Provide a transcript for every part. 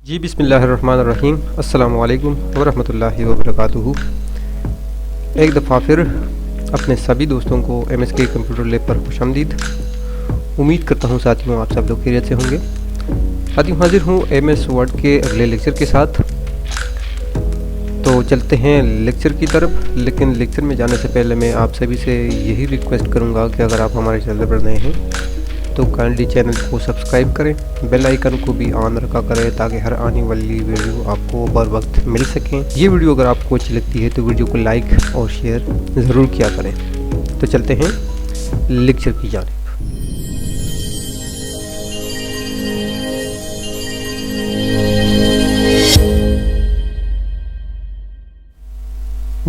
जी बिस्मिल्लाहिर्रहमानिर्रहीम अस्सलामु अलैकुम वरहमतुल्लाहि वबरकातुहू। एक दफ़ा फिर अपने सभी दोस्तों को MSK कंप्यूटर लैब पर खुशामदीद। उम्मीद करता हूँ साथियों आप सब लोग खैरियत से होंगे। साथियों हाजिर हूँ MS वर्ड के अगले लेक्चर के साथ। तो चलते हैं लेक्चर की तरफ, लेकिन लेक्चर में जाने से पहले मैं आप सभी से यही रिक्वेस्ट करूँगा कि अगर आप हमारे चैनल पर नए हैं तो काइंडली चैनल को सब्सक्राइब करें, बेल आइकन को भी ऑन रखा करें ताकि हर आने वाली वीडियो आपको बर वक्त मिल सकें। ये वीडियो अगर आपको अच्छी लगती है तो वीडियो को लाइक और शेयर ज़रूर किया करें। तो चलते हैं लेक्चर की जानिब।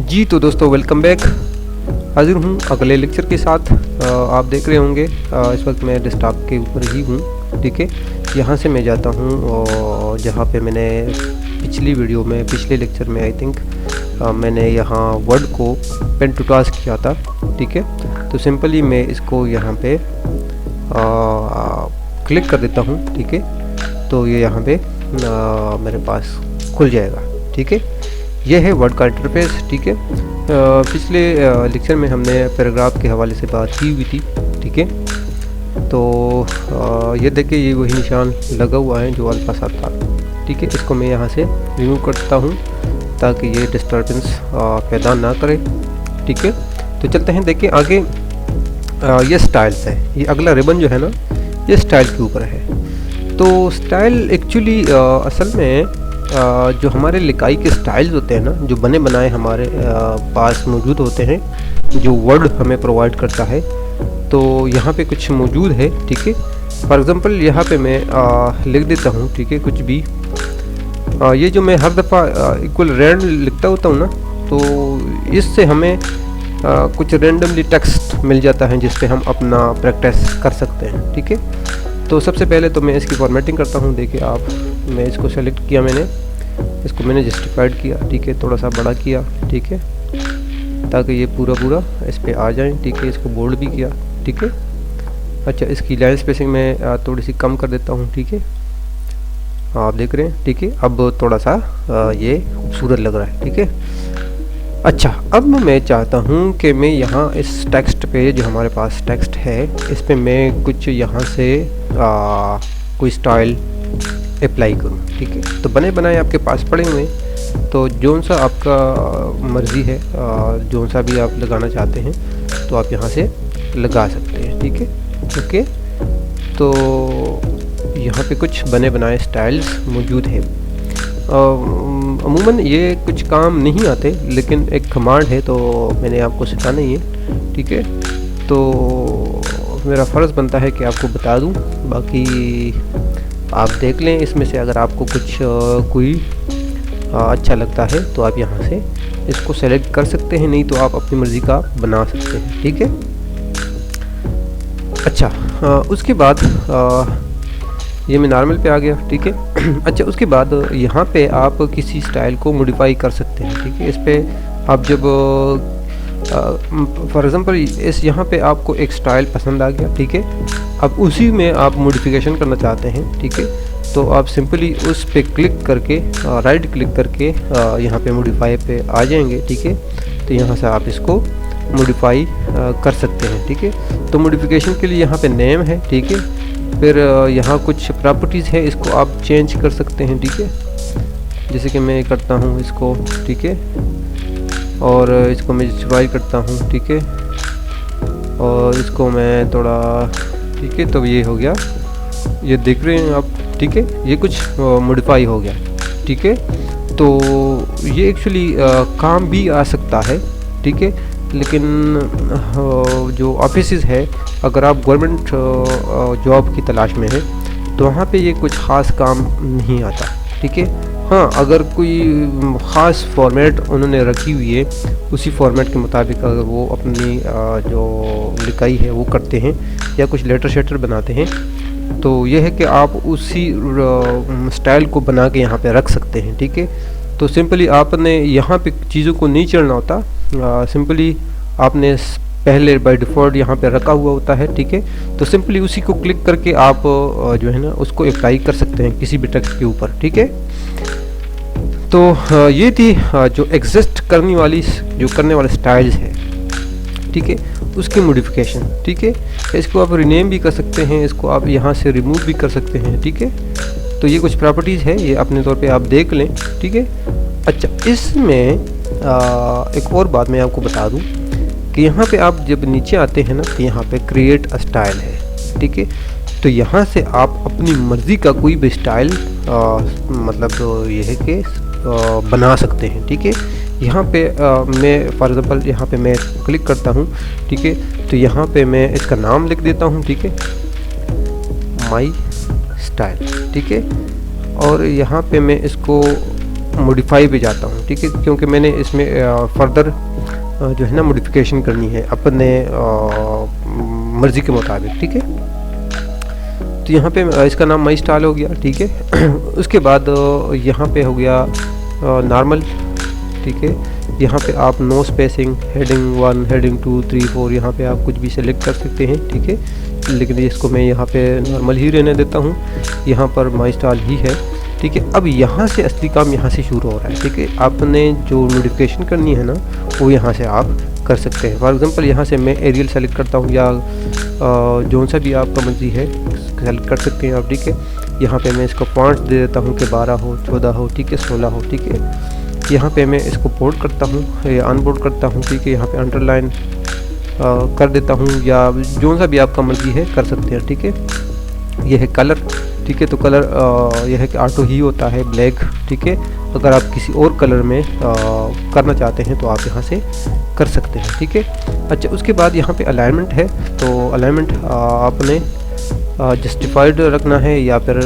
जी तो दोस्तों वेलकम बैक। हाजिर हूँ अगले लेक्चर के साथ। आप देख रहे होंगे इस वक्त मैं डेस्कटॉप के ऊपर ही हूँ, ठीक है। यहाँ से मैं जाता हूँ जहाँ पे मैंने पिछले लेक्चर में आई थिंक मैंने यहाँ वर्ड को पेन टू टास्क किया था, ठीक है। तो सिंपली मैं इसको यहाँ पे क्लिक कर देता हूँ, ठीक है। तो ये यहाँ पे मेरे पास खुल जाएगा, ठीक है। यह है वर्ड का इंटरफेस, ठीक है। पिछले लेक्चर में हमने पैराग्राफ के हवाले से बात की हुई थी, ठीक है। तो ये देखिए ये वही निशान लगा हुआ है जो अल्फा सा था, ठीक है। इसको मैं यहाँ से रिमूव करता हूँ ताकि ये डिस्टर्बेंस पैदा ना करे, ठीक है। तो चलते हैं, देखिए आगे ये स्टाइल्स है। ये अगला रिबन जो है ना ये स्टाइल के ऊपर है। तो स्टाइल एक्चुअली असल में जो हमारे लिखाई के स्टाइल्स होते हैं ना, जो बने बनाए हमारे पास मौजूद होते हैं, जो वर्ड हमें प्रोवाइड करता है, तो यहाँ पे कुछ मौजूद है, ठीक है। फॉर एग्ज़ाम्पल यहाँ पे मैं लिख देता हूँ, ठीक है, कुछ भी। ये जो मैं हर दफ़ा इक्वल रैंड लिखता होता हूँ ना, तो इससे हमें कुछ रैंडमली टेक्स्ट मिल जाता है जिस पे हम अपना प्रैक्टिस कर सकते हैं, ठीक है। तो सबसे पहले तो मैं इसकी फॉर्मेटिंग करता हूँ। देखिए आप, मैं इसको सेलेक्ट किया, इसको मैंने जस्टिफाइड किया, ठीक है, थोड़ा सा बड़ा किया, ठीक है, ताकि ये पूरा इस पे आ जाए, ठीक है। इसको बोल्ड भी किया, ठीक है। अच्छा, इसकी लाइन स्पेसिंग मैं थोड़ी सी कम कर देता हूँ, ठीक है। आप देख रहे हैं, ठीक है। अब थोड़ा सा ये खूबसूरत लग रहा है, ठीक है। अच्छा, अब मैं चाहता हूँ कि मैं यहाँ इस टेक्स्ट पे, जो हमारे पास टेक्स्ट है, इस पे मैं कुछ यहाँ से कोई स्टाइल अप्लाई करूँ, ठीक है। तो बने बनाए आपके पास पड़े हुए हैं, तो जौन सा आपका मर्ज़ी है, जौन सा भी आप लगाना चाहते हैं तो आप यहाँ से लगा सकते हैं, ठीक है, ओके। तो यहाँ पे कुछ बने बनाए स्टाइल्स मौजूद हैं। अमूमन ये कुछ काम नहीं आते, लेकिन एक कमांड है तो मैंने आपको सिखाना ही है, ठीक है। तो मेरा फ़र्ज़ बनता है कि आपको बता दूं। बाकी आप देख लें, इसमें से अगर आपको कुछ कोई अच्छा लगता है तो आप यहाँ से इसको सेलेक्ट कर सकते हैं, नहीं तो आप अपनी मर्ज़ी का बना सकते हैं, ठीक है। अच्छा, उसके बाद ये मैं नॉर्मल पे आ गया, ठीक है। अच्छा, उसके बाद यहाँ पे आप किसी स्टाइल को मॉडिफाई कर सकते हैं, ठीक है। इस पे आप जब फॉर एग्ज़ाम्पल इस यहाँ पे आपको एक स्टाइल पसंद आ गया, ठीक है। अब उसी में आप मॉडिफिकेशन करना चाहते हैं, ठीक है। तो आप सिंपली उस पे क्लिक करके राइट क्लिक करके यहाँ पे मॉडिफाई पे आ जाएंगे, ठीक है। तो यहाँ से आप इसको मॉडिफाई कर सकते हैं, ठीक है। तो मॉडिफिकेशन के लिए यहाँ पे नेम है, ठीक है। फिर यहाँ कुछ प्रॉपर्टीज़ है, इसको आप चेंज कर सकते हैं, ठीक है। जैसे कि मैं करता हूँ इसको, ठीक है, और इसको मैं जस्टिफाई करता हूँ, ठीक है, और इसको मैं थोड़ा, ठीक है। तो ये हो गया, ये देख रहे हैं आप, ठीक है। ये कुछ मॉडिफाई हो गया, ठीक है। तो ये एक्चुअली काम भी आ सकता है, ठीक है। लेकिन जो ऑफिसेस है, अगर आप गवर्नमेंट जॉब की तलाश में हैं तो वहाँ पे ये कुछ ख़ास काम नहीं आता, ठीक है। हाँ, अगर कोई ख़ास फॉर्मेट उन्होंने रखी हुई है, उसी फॉर्मेट के मुताबिक अगर वो अपनी जो लिखाई है वो करते हैं या कुछ लेटर शेटर बनाते हैं, तो यह है कि आप उसी स्टाइल को बना के यहाँ पे रख सकते हैं, ठीक है। तो सिंपली आपने यहाँ पे चीज़ों को नहीं चढ़ना होता, सिंपली आपने पहले बाय डिफ़ॉल्ट यहाँ पे रखा हुआ होता है, ठीक है। तो सिंपली उसी को क्लिक करके आप जो है ना उसको अप्लाई कर सकते हैं किसी भी टेक्स्ट के ऊपर, ठीक है। तो ये थी जो एग्जिस्ट करने वाले स्टाइल्स है, ठीक है, उसकी मॉडिफिकेशन, ठीक है। इसको आप रीनेम भी कर सकते हैं, इसको आप यहाँ से रिमूव भी कर सकते हैं, ठीक है। तो ये कुछ प्रॉपर्टीज़ है, ये अपने तौर पे आप देख लें, ठीक है। अच्छा, इसमें एक और बात मैं आपको बता दूं कि यहाँ पे आप जब नीचे आते हैं ना, तो यहाँ पे क्रिएट अ स्टाइल है, ठीक है। तो यहाँ से आप अपनी मर्ज़ी का कोई भी स्टाइल मतलब ये है कि बना सकते हैं, ठीक है। यहाँ पे मैं फॉर एग्ज़ाम्पल यहाँ पे मैं क्लिक करता हूँ, ठीक है। तो यहाँ पे मैं इसका नाम लिख देता हूँ, ठीक है, माई स्टाइल, ठीक है। और यहाँ पे मैं इसको मॉडिफाई पे जाता हूँ, ठीक है, क्योंकि मैंने इसमें फर्दर जो है ना मॉडिफिकेशन करनी है अपने मर्ज़ी के मुताबिक, ठीक है। तो यहाँ पे इसका नाम माई स्टाइल हो गया, ठीक है। उसके बाद यहाँ पे हो गया नॉर्मल, ठीक है। यहाँ पे आप नो स्पेसिंग, हेडिंग 1, हेडिंग 2, 3, 4 यहाँ पे आप कुछ भी सेलेक्ट कर सकते हैं, ठीक है। लेकिन इसको मैं यहाँ पे नॉर्मल ही रहने देता हूँ, यहाँ पर माई स्टाइल ही है, ठीक है। अब यहाँ से असली काम यहाँ से शुरू हो रहा है, ठीक है। आपने जो मॉडिफिकेशन करनी है ना, वो यहाँ से आप कर सकते हैं। फॉर एग्ज़ाम्पल यहाँ से मैं एरियल सेलेक्ट करता हूँ, या जो सा भी आपका मर्ज़ी है सेलेक्ट कर सकते हैं आप, ठीक है। यहाँ पे मैं इसको फॉन्ट दे देता हूँ कि 12 हो, 14 हो, ठीक है, 16 हो, ठीक है। यहाँ पे मैं इसको बोल्ड करता हूँ या अनबोल्ड करता हूँ, ठीक है। यहाँ पे अंडरलाइन कर देता हूँ, या जो सा भी आपका मर्ज़ी है कर सकते हैं, ठीक है। यह है कलर, ठीक है। तो कलर यह है कि ऑटो ही होता है ब्लैक, ठीक है। अगर आप किसी और कलर में करना चाहते हैं तो आप यहाँ से कर सकते हैं, ठीक है। अच्छा, उसके बाद यहाँ पे अलाइनमेंट है, तो अलाइनमेंट आपने जस्टिफाइड रखना है, या फिर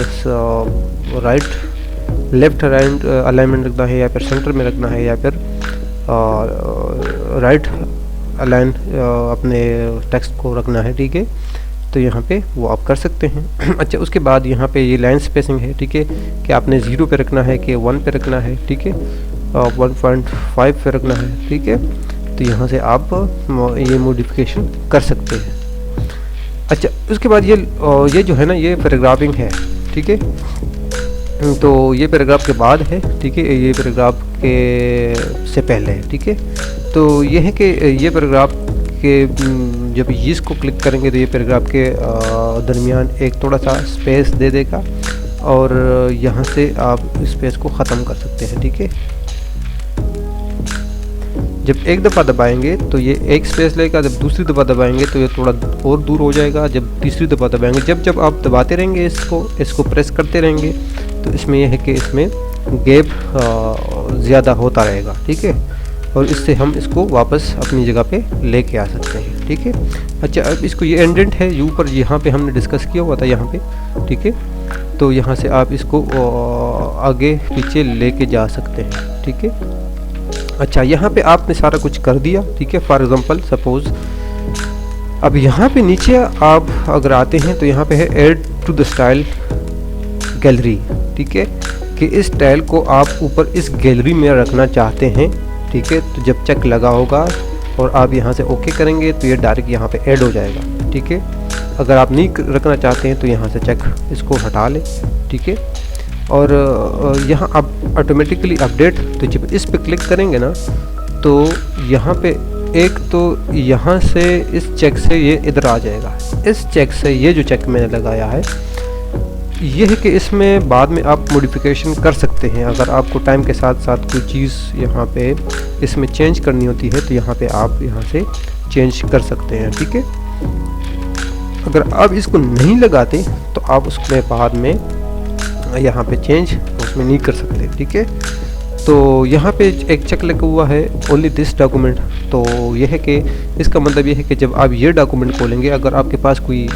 लेफ्ट राइट अलाइनमेंट रखना है, या फिर सेंटर में रखना है, या फिर राइट अलाइन अपने टेक्स्ट को रखना है, ठीक है। तो यहाँ पे वो आप कर सकते हैं। अच्छा, उसके बाद यहाँ पे ये लाइन स्पेसिंग है, ठीक है, कि आपने 0 पे रखना है कि 1 पे रखना है, ठीक है, 1.5 पे रखना है, ठीक है। तो यहाँ से आप ये मॉडिफिकेशन कर सकते हैं। अच्छा, उसके बाद ये जो है ना, ये पैराग्राफिंग है, ठीक है। तो ये पैराग्राफ के बाद है, ठीक है, ये पैराग्राफ के से पहले है, ठीक है। तो ये है कि ये पैराग्राफ के जब इसको क्लिक करेंगे तो ये पैराग्राफ के दरमियान एक थोड़ा सा स्पेस दे देगा, और यहाँ से आप स्पेस को ख़त्म कर सकते हैं, ठीक है। जब एक दफ़ा दबाएंगे तो ये एक स्पेस लेगा, जब दूसरी दफ़ा दबाएंगे तो ये थोड़ा और दूर हो जाएगा, जब तीसरी दफ़ा दबाएंगे, जब आप दबाते रहेंगे इसको प्रेस करते रहेंगे, तो इसमें यह है कि इसमें गैप ज़्यादा होता रहेगा, ठीक है। और इससे हम इसको वापस अपनी जगह पे लेके आ सकते हैं, ठीक है। अच्छा, अब इसको ये एंडेंट है, ये ऊपर यहाँ पे हमने डिस्कस किया हुआ था यहाँ पे, ठीक है। तो यहाँ से आप इसको आगे पीछे लेके जा सकते हैं, ठीक है। अच्छा, यहाँ पे आपने सारा कुछ कर दिया, ठीक है। फॉर एग्जांपल सपोज अब यहाँ पे नीचे आप अगर आते हैं तो यहाँ पे है add to the style gallery, ठीक है, कि इस स्टाइल को आप ऊपर इस गैलरी में रखना चाहते हैं, ठीक है। तो जब चेक लगा होगा और आप यहाँ से ओके करेंगे तो ये डायरेक्ट यहाँ पे ऐड हो जाएगा, ठीक है। अगर आप नहीं रखना चाहते हैं तो यहाँ से चेक इसको हटा लें, ठीक है। और यहाँ आप ऑटोमेटिकली अपडेट, तो जब इस पे क्लिक करेंगे ना, तो यहाँ पे एक तो यहाँ से इस चेक से ये इधर आ जाएगा, इस चेक से ये जो चेक मैंने लगाया है ये है कि इसमें बाद में आप मॉडिफिकेशन कर सकते हैं। अगर आपको टाइम के साथ साथ कोई चीज़ यहाँ पे इसमें चेंज करनी होती है तो यहाँ पे आप यहाँ से चेंज कर सकते हैं, ठीक है। अगर आप इसको नहीं लगाते तो आप उसमें बाद में यहाँ पे चेंज उसमें नहीं कर सकते, ठीक है। तो यहाँ पे एक चेक लगा हुआ है ओनली दिस डॉक्यूमेंट, तो यह है कि इसका मतलब ये है कि जब आप ये डॉक्यूमेंट खोलेंगे, अगर आपके पास कोई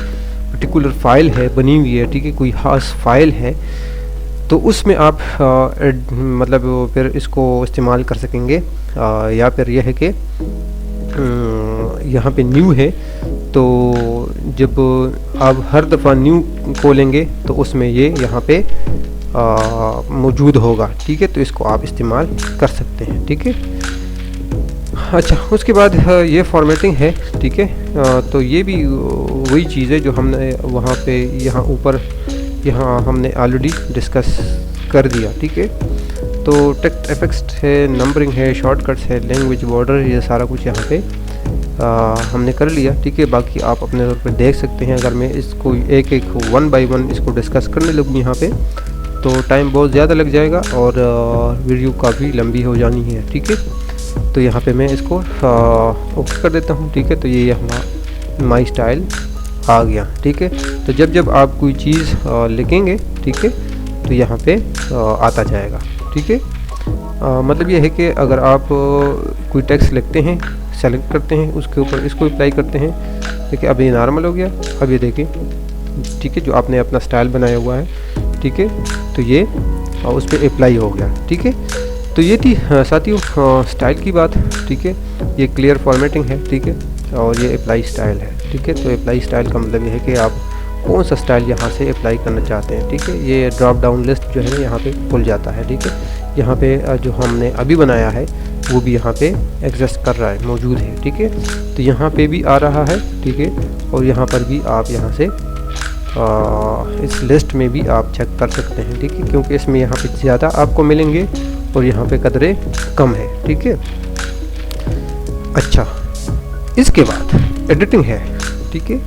पर्टिकुलर फाइल है बनी हुई है, ठीक है, कोई खास फाइल है, तो उसमें आप मतलब फिर इसको इस्तेमाल कर सकेंगे। या फिर यह है कि यहाँ पे न्यू है, तो जब आप हर दफ़ा न्यू खोलेंगे तो उसमें ये यहाँ पे मौजूद होगा, ठीक है। तो इसको आप इस्तेमाल कर सकते हैं, ठीक है। अच्छा, उसके बाद ये फॉर्मेटिंग है, ठीक है। तो ये भी वही चीज़ है जो हमने वहाँ पे यहाँ ऊपर यहाँ हमने ऑलरेडी डिस्कस कर दिया, ठीक है। तो टेक्स्ट इफेक्ट्स है, नंबरिंग है, शॉर्टकट्स है, लैंग्वेज बॉर्डर, ये सारा कुछ यहाँ पे हमने कर लिया। ठीक है, बाकी आप अपने तौर पे देख सकते हैं। अगर मैं इसको एक एक 1 बाय 1 इसको डिस्कस करने लगूँ यहाँ पे तो टाइम बहुत ज़्यादा लग जाएगा और वीडियो काफ़ी लंबी हो जानी है। ठीक है, तो यहाँ पे मैं इसको ओके कर देता हूँ। ठीक है, तो ये हमारा माई स्टाइल आ गया। ठीक है, तो जब आप कोई चीज़ लिखेंगे, ठीक है, तो यहाँ पे आता जाएगा। ठीक है, मतलब ये है कि अगर आप कोई टेक्स्ट लिखते हैं, सेलेक्ट करते हैं, उसके ऊपर इसको अप्लाई करते हैं। देखिए अब ये नॉर्मल हो गया। अब ये देखिए, ठीक है, जो आपने अपना स्टाइल बनाया हुआ है, ठीक है, तो ये उस पर अप्लाई हो गया। ठीक है, तो ये थी साथियों स्टाइल की बात। ठीक है, ये क्लियर फॉर्मेटिंग है। ठीक है, और ये अप्लाई स्टाइल है। ठीक है, तो अप्लाई स्टाइल का मतलब ये है कि आप कौन सा स्टाइल यहाँ से अप्लाई करना चाहते हैं। ठीक है, ये ड्रॉप डाउन लिस्ट जो है यहाँ पे खुल जाता है। ठीक है, यहाँ पे जो हमने अभी बनाया है वो भी यहाँ पे एग्जिस्ट कर रहा है, मौजूद है। ठीक है, तो यहाँ पे भी आ रहा है। ठीक है, और यहाँ पर भी आप यहाँ से इस लिस्ट में भी आप चेक कर सकते हैं। ठीक है, क्योंकि इसमें यहाँ पे ज़्यादा आपको मिलेंगे और यहाँ पे कदरे कम है। ठीक है, अच्छा, इसके बाद एडिटिंग है। ठीक है,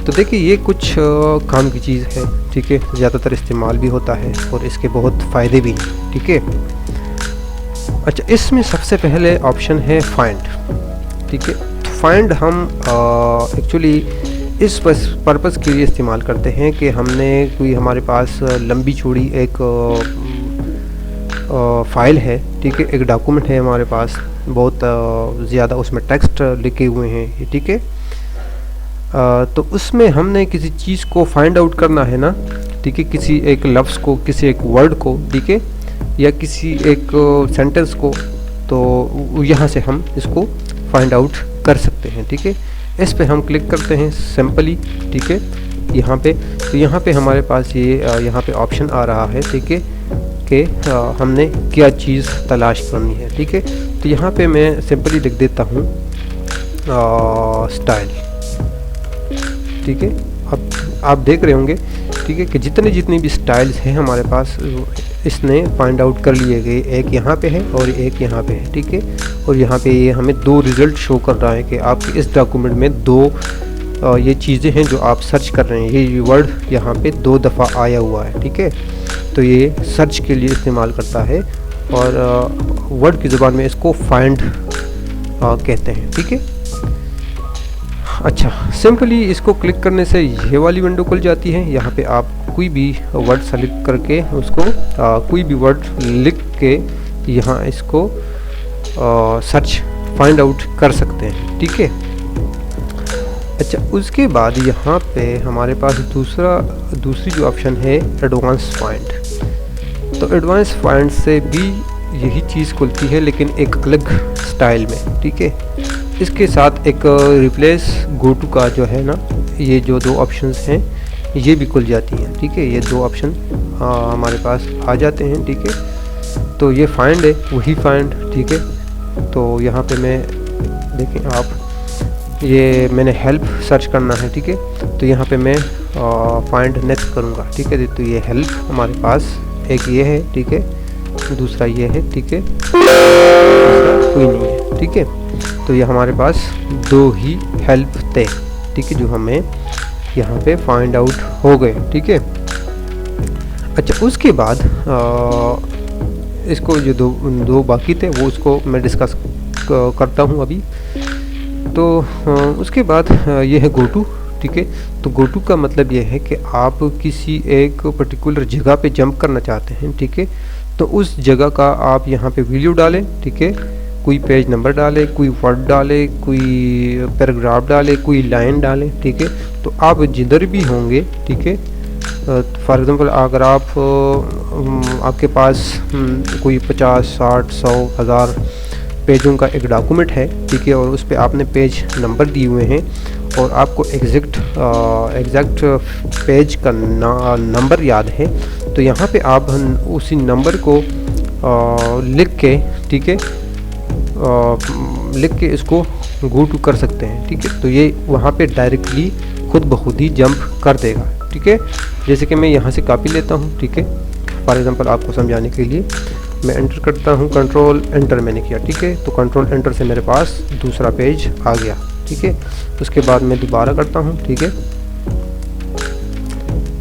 तो देखिए ये कुछ काम की चीज़ है। ठीक है, ज़्यादातर इस्तेमाल भी होता है और इसके बहुत फ़ायदे भी हैं। ठीक है, अच्छा, इसमें सबसे पहले ऑप्शन है फाइंड। ठीक है, तो फाइंड हम एक्चुअली इस पर्पज़ के लिए इस्तेमाल करते हैं कि हमने कोई हमारे पास लंबी चौड़ी एक फ़ाइल है। ठीक है, एक डॉक्यूमेंट है हमारे पास, बहुत ज़्यादा उसमें टेक्स्ट लिखे हुए हैं। ठीक है, तो उसमें हमने किसी चीज़ को फाइंड आउट करना है ना। ठीक है, किसी एक लफ्ज़ को, किसी एक वर्ड को, ठीक है, या किसी एक सेंटेंस को, तो यहाँ से हम इसको फाइंड आउट कर सकते हैं। ठीक है, इस पे हम क्लिक करते हैं सिंपली। ठीक है, यहाँ पे, तो यहाँ पे हमारे पास ये यहाँ पे ऑप्शन आ रहा है। ठीक है, कि हमने क्या चीज़ तलाश करनी है। ठीक है, तो यहाँ पे मैं सिंपली लिख देता हूँ स्टाइल। ठीक है, अब आप देख रहे होंगे, ठीक है, कि जितनी भी स्टाइल्स हैं हमारे पास इसने फाइंड आउट कर लिए गए। एक यहाँ पे है और एक यहाँ पे है। ठीक है, और यहाँ पे ये हमें 2 रिज़ल्ट शो कर रहा है कि आपके इस डॉक्यूमेंट में 2 ये चीज़ें हैं जो आप सर्च कर रहे हैं। ये वर्ड यहाँ पे 2 दफ़ा आया हुआ है। ठीक है, तो ये सर्च के लिए इस्तेमाल करता है और वर्ड की ज़ुबान में इसको फाइंड कहते हैं। ठीक है, अच्छा, सिंपली इसको क्लिक करने से ये वाली विंडो खुल जाती है। यहाँ पे आप कोई भी वर्ड सेलेक्ट करके उसको कोई भी वर्ड लिख के यहाँ इसको सर्च फाइंड आउट कर सकते हैं। ठीक है, अच्छा, उसके बाद यहाँ पे हमारे पास दूसरी जो ऑप्शन है एडवांस फाइंड। तो एडवांस फाइंड से भी यही चीज़ खुलती है लेकिन एक अलग स्टाइल में। ठीक है, इसके साथ एक रिप्लेस गो टू का जो है ना, ये जो 2 ऑप्शंस हैं ये भी खुल जाती हैं। ठीक है, ये 2 ऑप्शन हमारे पास आ जाते हैं। ठीक है, तो ये फाइंड है, वही फाइंड। ठीक है, तो यहाँ पे मैं देखें आप, ये मैंने हेल्प सर्च करना है। ठीक है, तो यहाँ पे मैं फाइंड नेक्स्ट करूँगा। ठीक है, तो ये हेल्प हमारे पास एक ये है। ठीक है, दूसरा ये है। ठीक है, कोई नहीं है। ठीक है, तो ये हमारे पास 2 ही हेल्प थे। ठीक है, जो हमें यहाँ पे फाइंड आउट हो गए। ठीक है, अच्छा, उसके बाद इसको जो दो बाकी थे वो उसको मैं डिस्कस करता हूँ अभी। तो उसके बाद ये है गो टू। ठीक है, तो गो टू का मतलब ये है कि आप किसी एक पर्टिकुलर जगह पे जंप करना चाहते हैं। ठीक है, तो उस जगह का आप यहाँ पे वीडियो डालें। ठीक है, कोई पेज नंबर डाले, कोई वर्ड डाले, कोई पैराग्राफ डाले, कोई लाइन डालें। ठीक है, तो आप जिधर भी होंगे, ठीक है, फॉर एग्ज़ाम्पल अगर आप आपके पास कोई 50, 60, 100, 1000 पेजों का एक डॉक्यूमेंट है। ठीक है, और उस पर आपने पेज नंबर दिए हुए हैं और आपको एग्जैक्ट पेज का नंबर याद है, तो यहाँ पे आप उसी नंबर को लिख के, ठीक है, लिख के इसको गो टू कर सकते हैं। ठीक है, तो ये वहाँ पे डायरेक्टली खुद ब खुद ही जंप कर देगा। ठीक है, जैसे कि मैं यहाँ से कॉपी लेता हूँ। ठीक है, फॉर एग्ज़ाम्पल आपको समझाने के लिए मैं एंटर करता हूँ, कंट्रोल एंटर मैंने किया, ठीक है। तो कंट्रोल एंटर से मेरे पास दूसरा पेज आ गया, ठीक है। उसके बाद मैं दोबारा करता हूँ, ठीक है,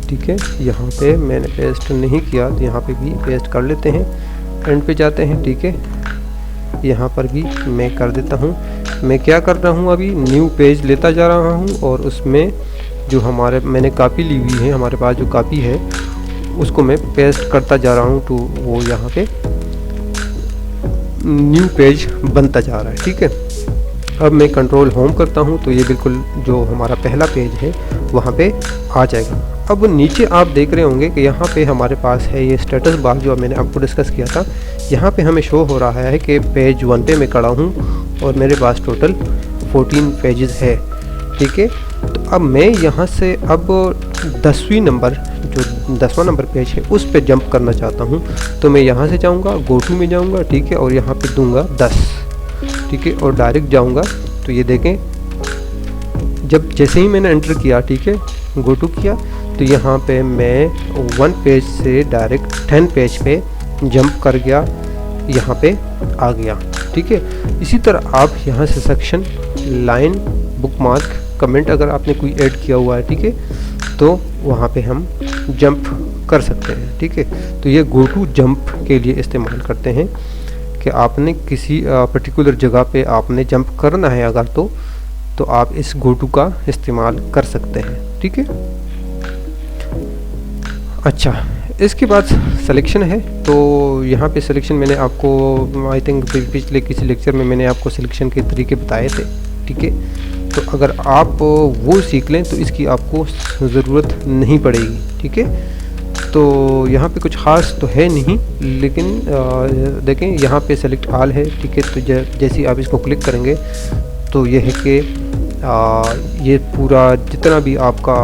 ठीक है। यहाँ पे मैंने पेस्ट नहीं किया तो यहाँ पे भी पेस्ट कर लेते हैं, एंड पे जाते हैं, ठीक है। यहाँ पर भी मैं कर देता हूँ। मैं क्या कर रहा हूँ, अभी न्यू पेज लेता जा रहा हूँ और उसमें जो हमारे मैंने कॉपी ली हुई है, हमारे पास जो कॉपी है उसको मैं पेस्ट करता जा रहा हूँ, तो वो यहाँ पे न्यू पेज बनता जा रहा है, ठीक है। अब मैं कंट्रोल होम करता हूँ तो ये बिल्कुल जो हमारा पहला पेज है वहाँ पे आ जाएगा। अब नीचे आप देख रहे होंगे कि यहाँ पे हमारे पास है ये स्टेटस बार जो मैंने आपको डिस्कस किया था। यहाँ पे हमें शो हो रहा है कि पेज 1 पे मैं खड़ा हूँ और मेरे पास टोटल 14 पेजेस है, ठीक है। तो अब मैं यहाँ से अब 10वां नंबर पेज है उस पे जंप करना चाहता हूँ। तो मैं यहाँ से जाऊँगा, गो टू में जाऊँगा, ठीक है, और यहाँ पे दूंगा 10, ठीक है, और डायरेक्ट जाऊँगा। तो ये देखें, जब जैसे ही मैंने एंटर किया, ठीक है, गो टू किया, तो यहाँ पे मैं 1 पेज से डायरेक्ट 10 पेज पे जंप कर गया, यहाँ पे आ गया, ठीक है। इसी तरह आप यहाँ से सेक्शन, लाइन, बुकमार्क, कमेंट अगर आपने कोई ऐड किया हुआ है, ठीक है, तो वहाँ पे हम जंप कर सकते हैं, ठीक है। तो ये गो टू जंप के लिए इस्तेमाल करते हैं कि आपने किसी पर्टिकुलर जगह पे आपने जंप करना है अगर तो आप इस गो टू का इस्तेमाल कर सकते हैं, ठीक है। अच्छा, इसके बाद सिलेक्शन है। तो यहाँ पे सिलेक्शन मैंने आपको आई थिंक पिछले किसी लेक्चर में मैंने आपको सिलेक्शन के तरीके बताए थे, ठीक है। तो अगर आप वो सीख लें तो इसकी आपको ज़रूरत नहीं पड़ेगी, ठीक है। तो यहाँ पे कुछ ख़ास तो है नहीं, लेकिन देखें यहाँ पे सेलेक्ट ऑल है, ठीक है। तो जैसे ही आप इसको क्लिक करेंगे तो ये है कि ये पूरा जितना भी आपका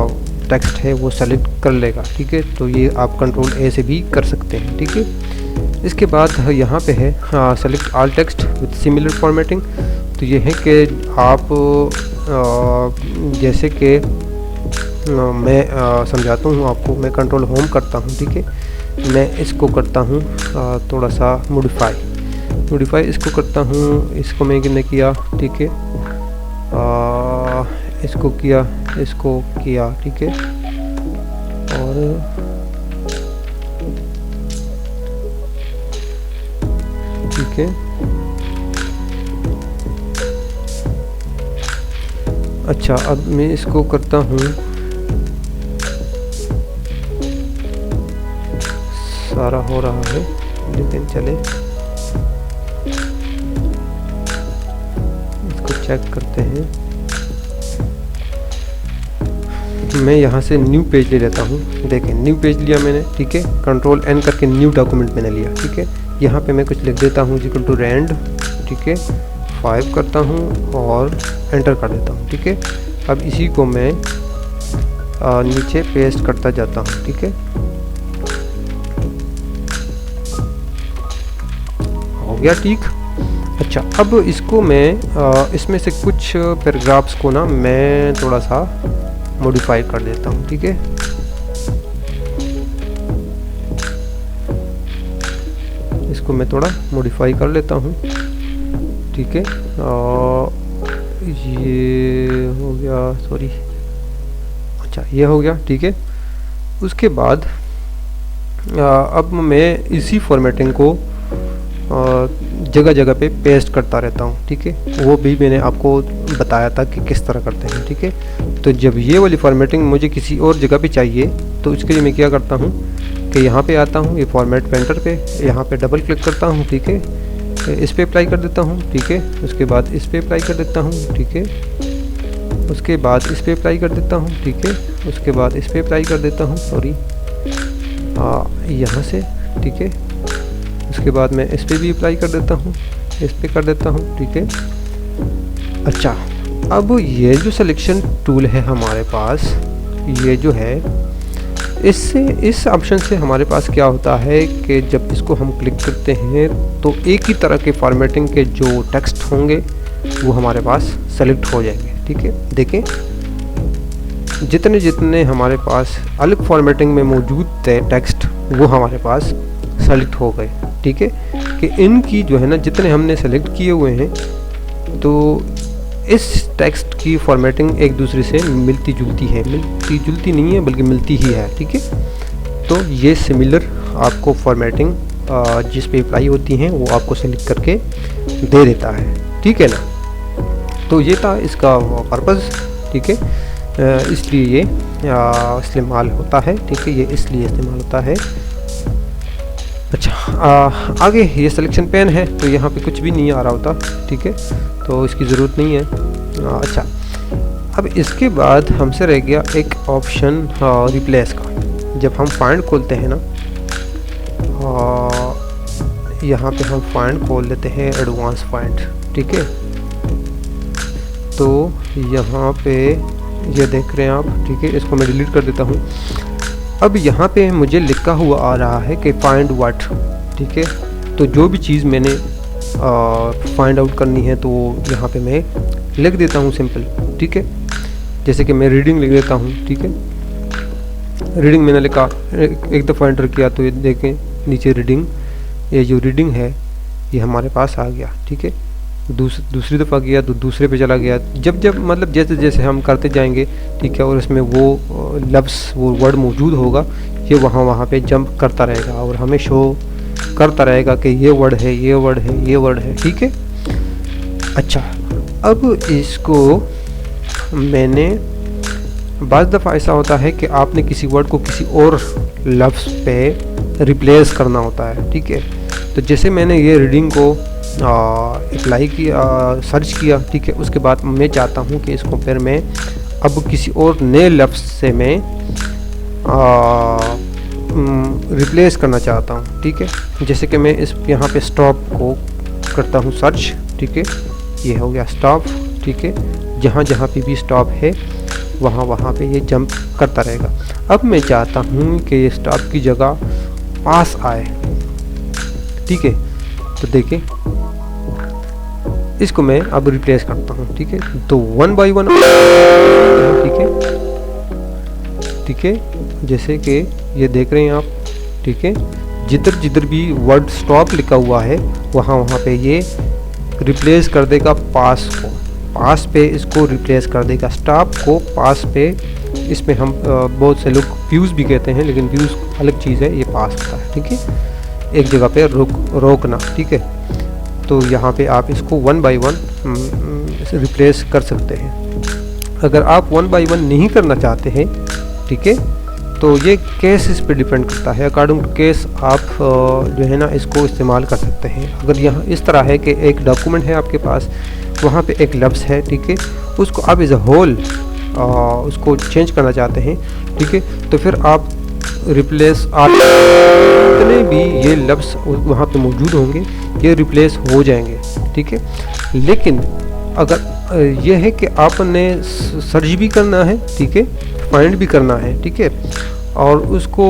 टेक्स्ट है वो सेलेक्ट कर लेगा, ठीक है। तो ये आप कंट्रोल ए से भी कर सकते हैं, ठीक है। इसके बाद यहाँ पे है select all text with similar formatting. तो ये है कि आप जैसे कि मैं समझाता हूँ आपको। मैं कंट्रोल होम करता हूँ, ठीक है। मैं इसको करता हूँ थोड़ा सा मॉडिफाई इसको करता हूँ। इसको मैंने किया, ठीक है, इसको किया, ठीक है। और ठीक है, अच्छा, अब मैं इसको करता हूँ, सारा हो रहा है लेकिन चले, इसको चेक करते हैं। मैं यहाँ से न्यू पेज ले लेता हूँ। देखें, न्यू पेज लिया मैंने, ठीक है। कंट्रोल एन करके न्यू डॉक्यूमेंट मैंने लिया, ठीक है। यहाँ पे मैं कुछ लिख देता हूँ इक्वल टू रैंड, ठीक है, 5 करता हूँ और एंटर कर देता हूँ, ठीक है। अब इसी को मैं नीचे पेस्ट करता जाता हूँ, ठीक है। हो गया, ठीक। अच्छा, अब इसको मैं इसमें से कुछ पैराग्राफ्स को ना मैं थोड़ा सा मॉडिफाई कर देता हूँ, ठीक है। इसको मैं थोड़ा मॉडिफाई कर लेता हूँ, ठीक है। ये हो गया, सॉरी, अच्छा ये हो गया, ठीक है। उसके बाद अब मैं इसी फॉर्मेटिंग को जगह जगह पे पेस्ट करता रहता हूँ, ठीक है। वो भी मैंने आपको बताया था कि किस तरह करते हैं, ठीक है। तो जब ये वाली फॉर्मेटिंग मुझे किसी और जगह पे चाहिए तो इसके लिए मैं क्या करता हूँ कि यहाँ पे आता हूँ, ये फॉर्मेट पेंटर पे, यहाँ पे डबल क्लिक करता हूँ, ठीक है। इस पे अप्लाई कर देता हूँ, ठीक है। उसके बाद इस पे अप्लाई कर देता हूँ, ठीक है। उसके बाद इस पे अप्लाई कर देता हूँ, ठीक है। उसके बाद इस पे अप्लाई कर देता हूँ, सॉरी, यहाँ से, ठीक है। उसके बाद मैं इस पे भी अप्लाई कर देता हूँ, इस पे कर देता हूँ, ठीक है। अच्छा, अब ये जो सिलेक्शन टूल है हमारे पास, ये जो है, इससे इस ऑप्शन से हमारे पास क्या होता है कि जब इसको हम क्लिक करते हैं तो एक ही तरह के फॉर्मेटिंग के जो टेक्स्ट होंगे वो हमारे पास सेलेक्ट हो जाएंगे, ठीक है। देखें, जितने जितने हमारे पास अलग फॉर्मेटिंग में मौजूद थे टेक्स्ट वो हमारे पास सेलेक्ट हो गए, ठीक है। कि इनकी जो है ना, जितने हमने सेलेक्ट किए हुए हैं, तो इस टेक्स्ट की फॉर्मेटिंग एक दूसरे से मिलती जुलती है, मिलती जुलती नहीं है बल्कि मिलती ही है, ठीक है। तो ये सिमिलर आपको फॉर्मेटिंग जिस पे अप्लाई होती हैं वो आपको सेलेक्ट करके दे देता है, ठीक है ना। तो ये था इसका पर्पज़, ठीक है। इसलिए ये इस्तेमाल होता है, ठीक है, ये इसलिए इस्तेमाल होता है। अच्छा, आगे ये सिलेक्शन पेन है, तो यहाँ पे कुछ भी नहीं आ रहा होता, ठीक है, तो इसकी ज़रूरत नहीं है। अच्छा, अब इसके बाद हमसे रह गया एक ऑप्शन रिप्लेस का। जब हम फाइंड खोलते हैं ना, यहाँ पे हम फाइंड खोल लेते हैं एडवांस फाइंड, ठीक है। तो यहाँ पे ये देख रहे हैं आप, ठीक है, इसको मैं डिलीट कर देता हूँ। अब यहाँ पे मुझे लिखा हुआ आ रहा है कि फाइंड व्हाट, ठीक है। तो जो भी चीज़ मैंने फाइंड आउट करनी है तो यहाँ पे मैं लिख देता हूँ सिंपल, ठीक है। जैसे कि मैं रीडिंग लिख देता हूँ, ठीक है। रीडिंग मैंने लिखा, एक दफ़ा एंटर किया तो ये देखें नीचे रीडिंग, ये जो रीडिंग है ये हमारे पास आ गया, ठीक है। दूसरी दफ़ा किया तो दूसरे पे चला गया। जब जब मतलब जैसे जैसे हम करते जाएंगे, ठीक है, और इसमें वो लफ्ज़, वो वर्ड मौजूद होगा, ये वहाँ पे जंप करता रहेगा और हमें शो करता रहेगा कि ये वर्ड है, ये वर्ड है, ये वर्ड है, ठीक है। अच्छा, अब इसको मैंने बाज़ दफ़ा ऐसा होता है कि आपने किसी वर्ड को किसी और लफ्ज़ पे रिप्लेस करना होता है, ठीक है। तो जैसे मैंने ये रीडिंग को अप्लाई किया, सर्च किया, ठीक है, उसके बाद मैं चाहता हूँ कि इसको फिर मैं अब किसी और नए लफ्ज़ से मैं रिप्लेस करना चाहता हूँ, ठीक है। जैसे कि मैं इस यहाँ पे स्टॉप को करता हूँ सर्च, ठीक है, ये हो गया स्टॉप, ठीक है। जहाँ जहाँ पे भी स्टॉप है वहाँ पे ये जंप करता रहेगा। अब मैं चाहता हूँ कि ये स्टॉप की जगह पास आए, ठीक है। तो देखिए इसको मैं अब रिप्लेस करता हूँ, ठीक है। तो 1 बाय 1, ठीक है, ठीक है। जैसे कि ये देख रहे हैं आप, ठीक है, जिधर जिधर भी वर्ड स्टॉप लिखा हुआ है वहाँ पे ये रिप्लेस कर देगा पास को, पास पे इसको रिप्लेस कर देगा, स्टॉप को पास पे। इसमें हम बहुत से लोग फ्यूज़ भी कहते हैं, लेकिन फ्यूज़ अलग चीज़ है, ये पास होता है, ठीक है, एक जगह पे रोकना, ठीक है। तो यहाँ पे आप इसको 1 बाय 1 रिप्लेस कर सकते हैं। अगर आप 1 बाय 1 नहीं करना चाहते हैं, ठीक है, तो ये केस इस पे डिपेंड करता है। अकॉर्डिंग टू केस आप जो है ना इसको इस्तेमाल कर सकते हैं। अगर यहाँ इस तरह है कि एक डॉक्यूमेंट है आपके पास, वहाँ पे एक लफ्ज़ है, ठीक है, उसको आप एज अ होल उसको चेंज करना चाहते हैं, ठीक है, तो फिर आप रिप्लेस जितने भी ये लफ्ज़ वहाँ पे मौजूद होंगे ये रिप्लेस हो जाएंगे, ठीक है। लेकिन अगर ये है कि आपने सर्च भी करना है, ठीक है, फाइंड भी करना है, ठीक है, और उसको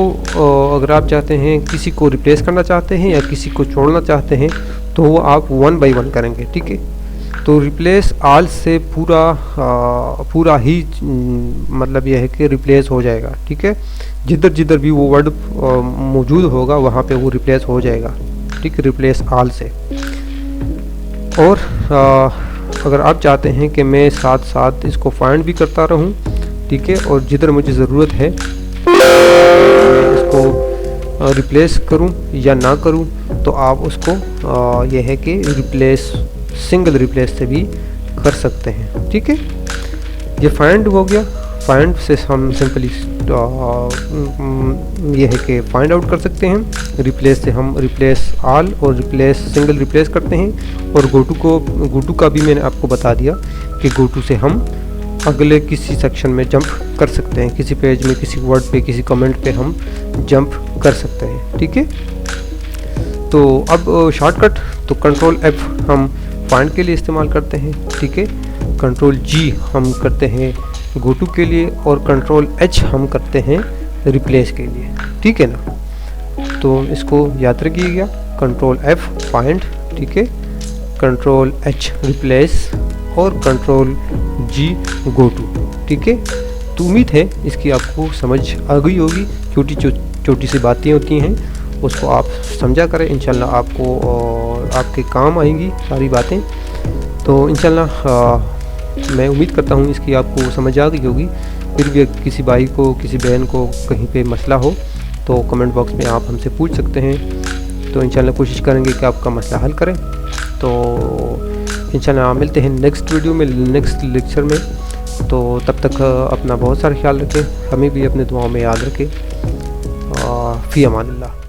अगर आप चाहते हैं किसी को रिप्लेस करना चाहते हैं या किसी को छोड़ना चाहते हैं तो वो आप 1 बाय 1 करेंगे, ठीक है। तो रिप्लेस ऑल से पूरा ही मतलब यह है कि रिप्लेस हो जाएगा, ठीक है। जिधर जिधर भी वो वर्ड मौजूद होगा वहाँ पे वो रिप्लेस हो जाएगा, ठीक है, रिप्लेस ऑल से। और अगर आप चाहते हैं कि मैं साथ साथ इसको फाइंड भी करता रहूं, ठीक है, और जिधर मुझे ज़रूरत है मैं इसको रिप्लेस करूं या ना करूं, तो आप उसको यह है कि रिप्लेस, सिंगल रिप्लेस से भी कर सकते हैं, ठीक है। ये फाइंड हो गया। फाइंड से हम सिंपली ये है कि फाइंड आउट कर सकते हैं। रिप्लेस से हम रिप्लेस ऑल और रिप्लेस सिंगल रिप्लेस करते हैं। और गोटू का भी मैंने आपको बता दिया कि गोटू से हम अगले किसी सेक्शन में जंप कर सकते हैं, किसी पेज में, किसी वर्ड पे, किसी कमेंट पे हम जंप कर सकते हैं, ठीक है। तो अब शॉर्टकट तो कंट्रोल F हम फाइंड के लिए इस्तेमाल करते हैं, ठीक है। कंट्रोल G हम करते हैं गोटू के लिए और कंट्रोल H हम करते हैं रिप्लेस के लिए, ठीक है ना। तो इसको याद रखिएगा, कंट्रोल F फाइंड, ठीक है, कंट्रोल H रिप्लेस और कंट्रोल G गोटू, ठीक है। तो उम्मीद है इसकी आपको समझ आ गई होगी। छोटी सी बातें होती हैं उसको आप समझा करें, इंशाल्लाह आपको आपके काम आएंगी सारी बातें। तो इंशाल्लाह मैं उम्मीद करता हूँ इसकी आपको समझ आ गई होगी। फिर भी किसी भाई को, किसी बहन को कहीं पे मसला हो तो कमेंट बॉक्स में आप हमसे पूछ सकते हैं। तो इंशाल्लाह कोशिश करेंगे कि आपका मसला हल करें। तो इंशाल्लाह मिलते हैं नेक्स्ट वीडियो में, नेक्स्ट लेक्चर में। तो तब तक अपना बहुत सारा ख्याल रखें, हमें भी अपने दुआओं में याद रखें। फ़ी अमानिल्लाह।